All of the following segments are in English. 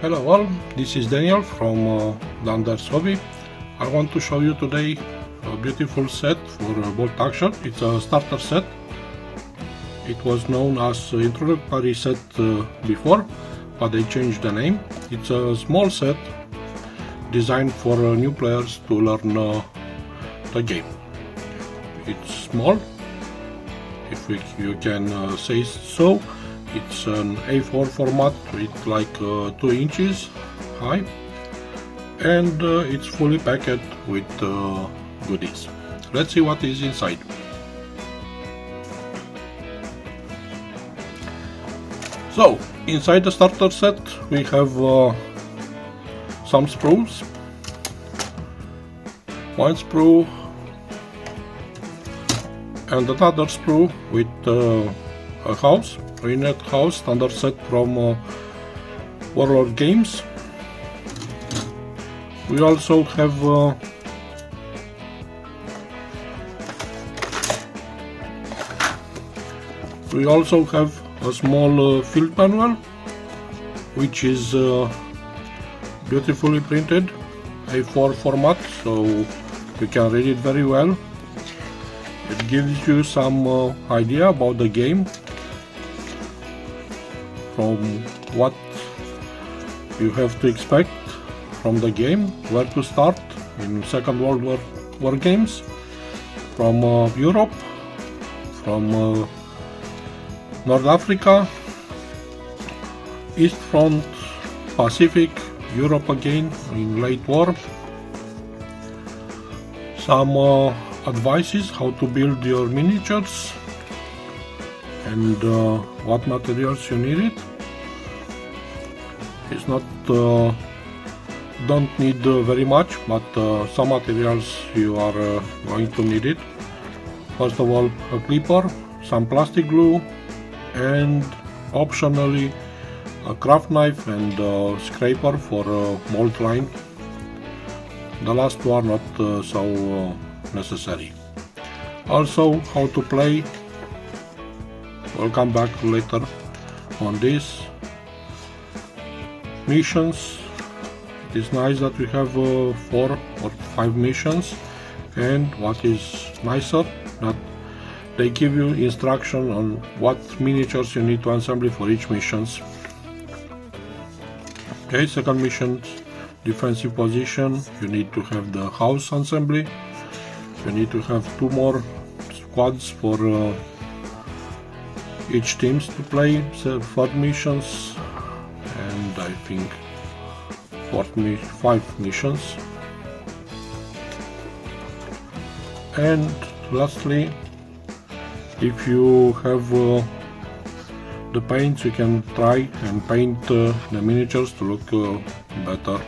Hello all, this is Daniel from Dander's Hobby. I want to show you today a beautiful set for bolt action. It's a starter set. It was known as introductory set before, but they changed the name. It's a small set designed for new players to learn the game. It's small, if you can say so. It's an A4 format with like 2 inches high, and it's fully packed with goodies. Let's see what is inside. So, inside the starter set we have some sprues, one sprue and another sprue with a house. Rented house, standard set from Warlord games. We also have a small field manual, which is beautifully printed, A4 format, so you can read it very well. It gives you some idea about the game, from what you have to expect from the game, where to start in Second World War games, from Europe, from North Africa, East Front, Pacific, Europe again in late war, some advices how to build your miniatures and what materials you need it. It's not don't need very much, but some materials you are going to need it. First of all, a clipper, some plastic glue, and optionally a craft knife and a scraper for mold line. The last one not so necessary. Also, how to play. We'll come back later on this. Missions. It is nice that we have 4 or 5 missions, and what is nicer, that they give you instruction on what miniatures you need to assemble for each missions. Okay, second mission, defensive position. You need to have the house assembly. You need to have 2 more squads for each teams to play, 4 missions, and I think 5 missions. And lastly, if you have the paints, you can try and paint the miniatures to look better.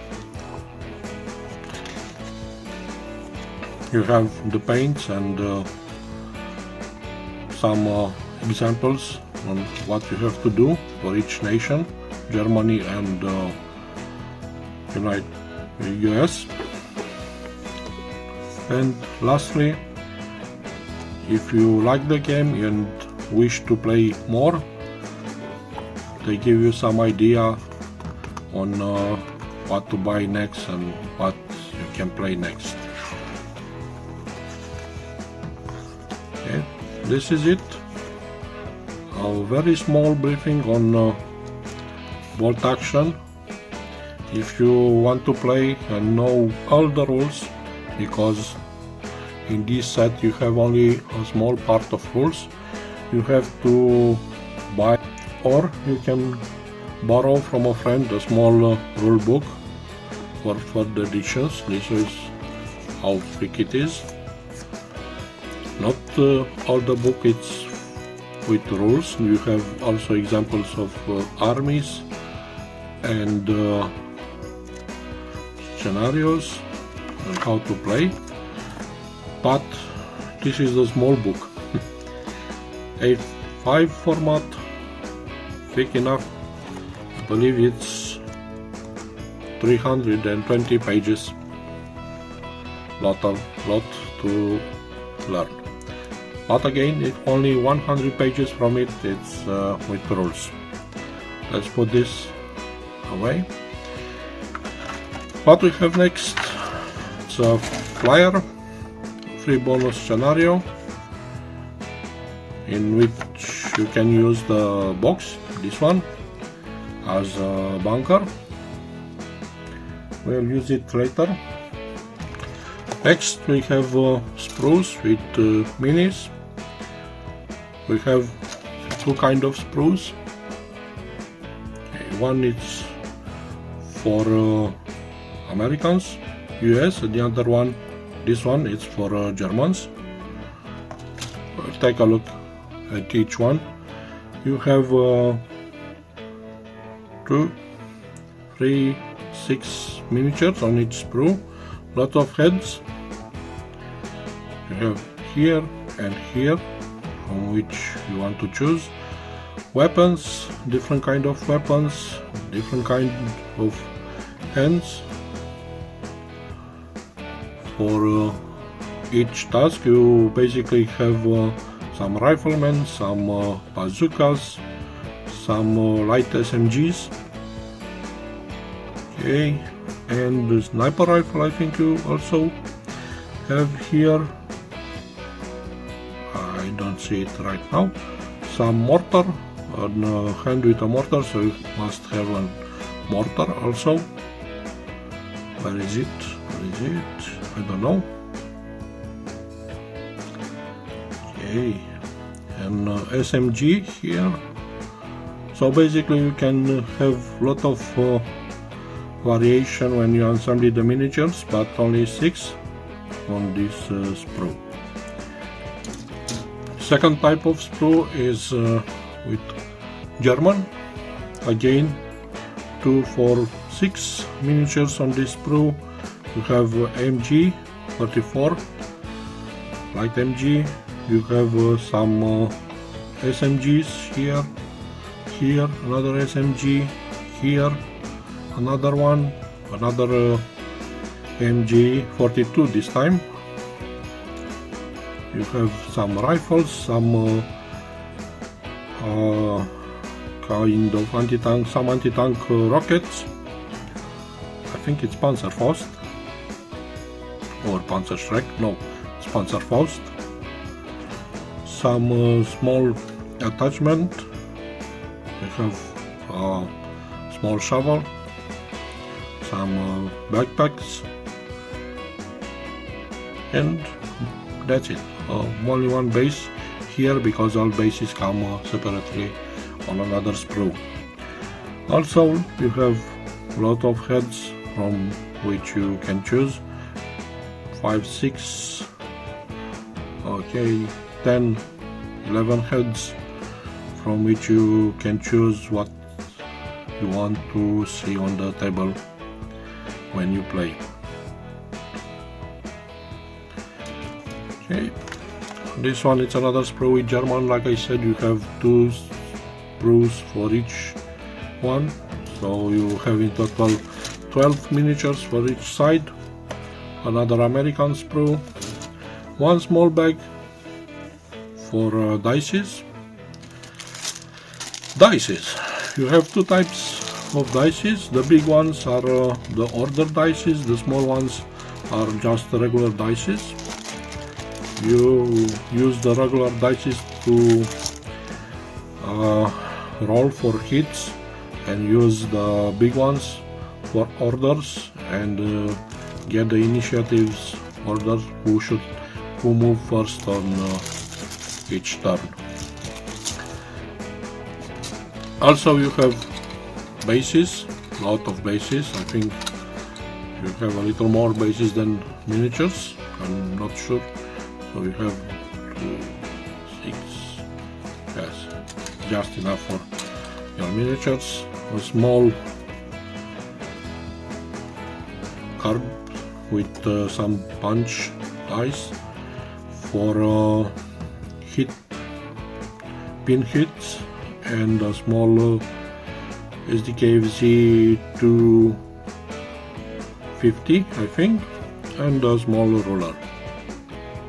You have the paints and some examples on what you have to do for each nation, Germany and US. And lastly, if you like the game and wish to play more, they give you some idea on what to buy next and what you can play next. Okay, this is it. A very small briefing on bolt action. If you want to play and know all the rules, because in this set you have only a small part of rules, you have to buy, or you can borrow from a friend a small rule book for further editions. This is how thick it is. Not all the book it's with rules. You have also examples of armies and scenarios and how to play, but this is a small book. A5 format, thick enough. I believe it's 320 pages. Lot to learn. But again, it's only 100 pages from it, it's with rules. Let's put this away. What we have next, it's a flyer, free bonus scenario, in which you can use the box, this one, as a bunker. We'll use it later. Next we have sprues with minis. We have two kind of sprues. Okay, one is for Americans, US, and the other one, this one, is for Germans. We'll take a look at each one. You have 2, 3, 6 miniatures on each sprue, lot of heads. You have here and here, from which you want to choose. Weapons, different kind of weapons, different kind of hands. For each task you basically have some riflemen, some bazookas, some light SMGs. Okay, and the sniper rifle I think you also have here. I don't see it right now. Some mortar, a hand with a mortar, so you must have a mortar also. Where is it? Where is it? I don't know. Okay, and SMG here. So basically you can have lot of variation when you assemble the miniatures, but only 6 on this sprue. Second type of sprue is with German. Again, 2, 4, 6 miniatures on this sprue. You have MG 34, light MG. You have some SMGs here, here another SMG, here another one, another MG 42 this time. You have some rifles, some kind of anti-tank, some anti-tank rockets. I think it's Panzerfaust or Panzerschreck, no, it's Panzerfaust. Some small attachment. We have a small shovel, some backpacks, and that's it. Only one base here because all bases come separately on another sprue. Also you have a lot of heads from which you can choose. 5, 6, okay, 10, 11 heads from which you can choose what you want to see on the table when you play. Okay, this one it's another sprue with German. Like I said, you have 2 sprues for each one, so you have in total 12 miniatures for each side. Another American sprue, 1 small bag for dices. Dices, you have 2 types of dices. The big ones are the order dices, the small ones are just regular dices. You use the regular dices to roll for hits and use the big ones for orders and get the initiatives order who move first on each turn. Also you have bases, lot of bases. I think you have a little more bases than miniatures, I'm not sure. So you have 2, 6, yes, just enough for your miniatures. A small card with some punch dice for pin hits, and a small SDKFZ 250 I think, and a small ruler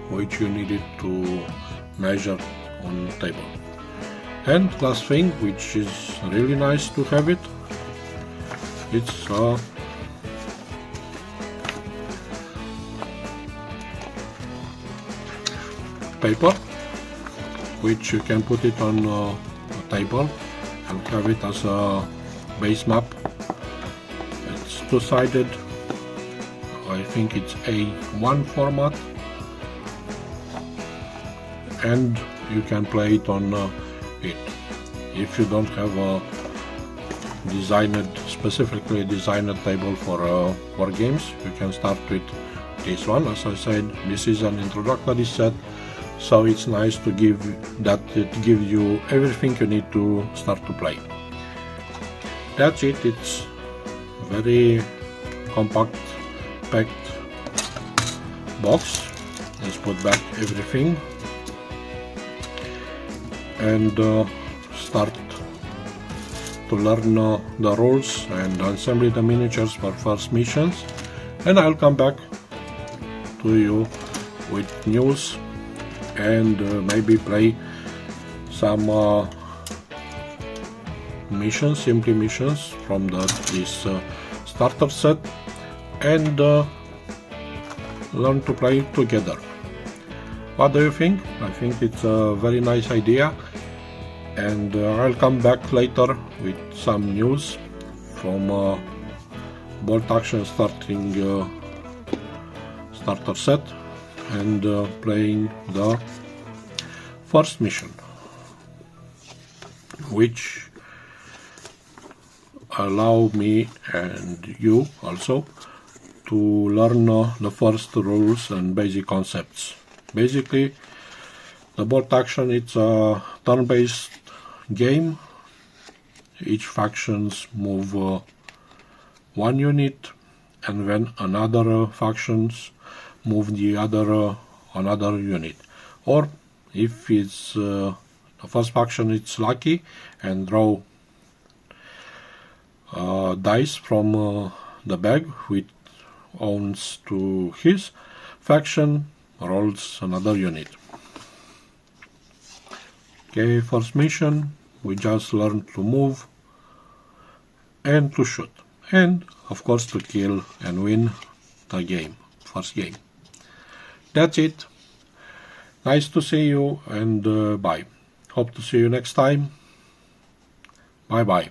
which you needed to measure on the table. And last thing, which is really nice to have it, it's a paper, which you can put it on a table and have it as a base map. It's two-sided. I think it's A1 format, and you can play it on it. If you don't have a specifically designed table for war games, you can start with this one. As I said, this is an introductory set, so it's nice to give that it gives you everything you need to start to play. That's it. It's very compact, packed box. Let's put back everything and start to learn the rules and assemble the miniatures for first missions, and I'll come back to you with news and maybe play some missions, simply missions from this starter set, and learn to play together. What do you think? I think it's a very nice idea, and I'll come back later with some news from Bolt Action starter set and playing the first mission, which allow me and you also to learn the first rules and basic concepts. Basically, the Bolt Action, it's a turn-based game. Each factions move one unit, and when another factions move the another unit. Or if it's the first faction, it's lucky and draw dice from the bag which owns to his faction, rolls another unit. Okay, first mission, we just learn to move and to shoot, and of course to kill and win the game, first game. That's it. Nice to see you, and bye. Hope to see you next time. Bye bye.